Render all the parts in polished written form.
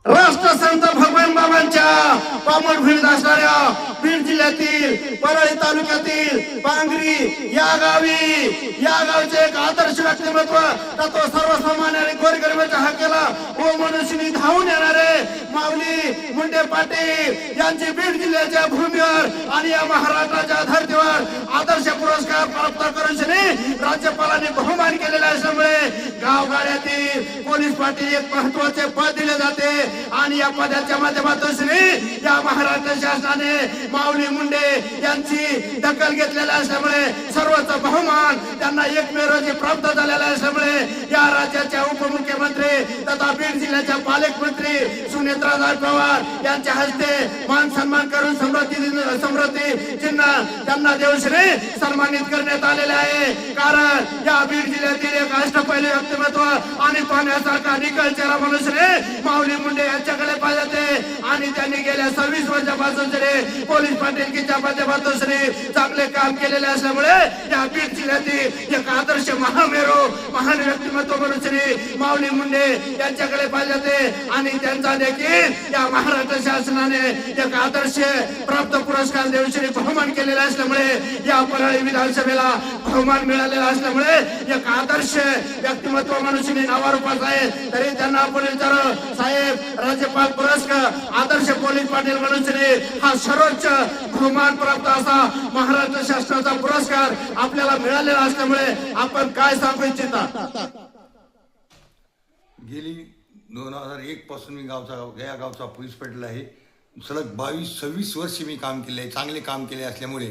राष्ट्रसंत भगवान बाबांच्या पामोडभिड असणाऱ्या बीड जिल्ह्यातील परळी तालुक्यातील पांगरी या गावचे एक आदर्श व्यक्तिमत्व तो सर्वसामान्य आणि गोरगरिबाच्या हक्काला व मनुष्याने धावून येणारे माऊली मुंडे पाटील यांची बीड जिल्ह्याच्या भूमीवर आणि या महाराष्ट्राच्या धर्तीवर आदर्श पुरस्कार प्राप्त करून राज्यपालांनी बहुमान केलेला असल्यामुळे गावगाड्यातील पोलीस पाटील एक महत्वाचे पद दिले जाते आणि या पदाच्या माध्यमातून या महाराष्ट्र शासनाने माऊली मुंडे यांची दखल घेतलेली असल्यामुळे सर्वोच्च बहुमान त्यांना 1 मे रोजी प्राप्त झालेला असल्यामुळे या राज्याच्या उपमुख्यमंत्री तथा बीड जिल्ह्याच्या पालकमंत्री सुनेत्रादाय पवार यांच्या हस्ते मान सन्मान करून समृद्धी चिन्ह त्यांना देऊन सन्मानित करण्यात आलेले आहे। कारण या बीड जिल्ह्यातील एक अष्टपैलू व्यक्तिमत्व आणि पाहण्यासारखा निकल चेहरा म्हणून माऊली मुंडे यांच्याकडे पाहिजे आणि त्यांनी गेल्या 26 वर्षापासून पोलीस पाटीलकीच्या माध्यमातून चांगले काम केलेले असल्यामुळे या बीड जिल्ह्यातील एक आदर्श महान व्यक्तिमत्व म्हणून माऊली मुंडे यांच्याकडे पाहिजे आणि त्यांचा देखील या महाराष्ट्र शासनाने एक आदर्श प्राप्त पुरस्कार देऊन बहुमान केलेला असल्यामुळे या परळी विधानसभेला बहुमान मिळालेला असल्यामुळे एक आदर्श व्यक्तिमत्व म्हणून नावारूपास आहे। तरी त्यांना आपण विचारू साहेब, राज्यपाल पुरस्कार आदर्श पोलीस पाटील म्हणून हा सर्वोच्च बहुमान प्राप्त असा महाराष्ट्र शासनाचा पुरस्कार आपल्याला मिळालेला असल्यामुळे आपण काय सांगू इच्छिता? गेली 2001 पासून मी या गावचा पोलीस पाटील आहे। सलग 22-26 वर्षे मी काम केले आहे, चांगले काम केले असल्यामुळे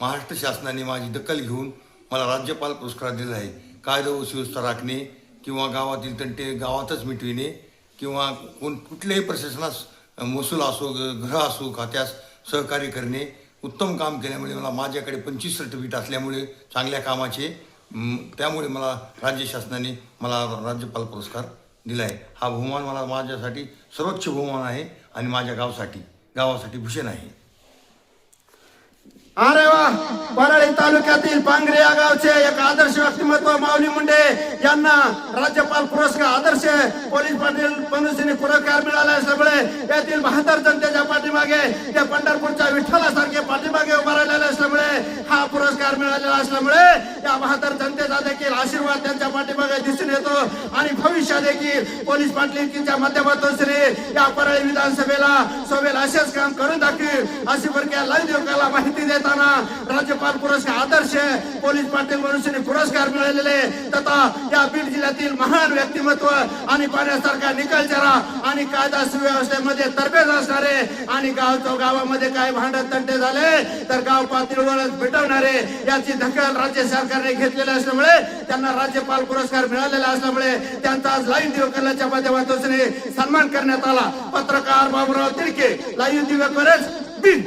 महाराष्ट्र शासनाने माझी दखल घेऊन मला राज्यपाल पुरस्कार दिला आहे। कायदा व सुव्यवस्था राखणे किंवा गावातील तंटे गावातच मिटविणे किंवा कुठल्याही प्रशासनास महसूल असो गृह असो खात्यास सहकार्य करणे उत्तम काम केल्यामुळे मला माझ्याकडे 25 सर्टिफिकेट असल्यामुळे चांगल्या कामाचे त्यामुळे मला राज्य शासनाने मला राज्यपाल पुरस्कार दिला आहे। हा बहुमान मला माझ्यासाठी सर्वोच्च बहुमान आहे आणि माझ्या गावासाठी भूषण आहे। अरे वा, परळी तालुक्यातील पांगरे या गावचे एक आदर्श व्यक्तिमत्व माऊली मुंडे यांना राज्यपाल पुरस्कार आदर्श पोलीस पाटील म्हणून पुरस्कार मिळाला असल्यामुळे यातील 72 जनतेच्या पाठीमागे त्या पंढरपूरच्या विठ्ठलासारखे पाठीमागे उभा राहिलेले असल्यामुळे हा पुरस्कार मिळालेला असल्यामुळे या 72 जनतेचा देखील आशीर्वाद त्यांच्या पाठीमागे दिसून येतो आणि भविष्यात देखील पोलीस पाटीलकीच्या माध्यमातून या परळी विधानसभेला सोबेल असेच काम करून दाखवील अशी प्रक्रिया लाईव्ह लोकांना माहिती देत राज्यपाल पुरस्कार आदर्श पोलीस पाटील म्हणून पुरस्कार मिळालेले तथा या बीड जिल्ह्यातील महान व्यक्तिमत्व आणि पाहण्यासारखा निकाल चेहरा आणि कायदा सुव्यवस्थेमध्ये तरबेज असणारे आणि गावामध्ये काय भांडण तंटे झाले तर गाव पातळीवरच मिटवणारे याची दखल राज्य सरकारने घेतलेली असल्यामुळे त्यांना राज्यपाल पुरस्कार मिळालेला असल्यामुळे त्यांचा आज लाईव्ह दिवकलाच्या माध्यमातून सन्मान करण्यात आला। पत्रकार बाबूराव तिडके, लाईव्ह दिवकरच बीड।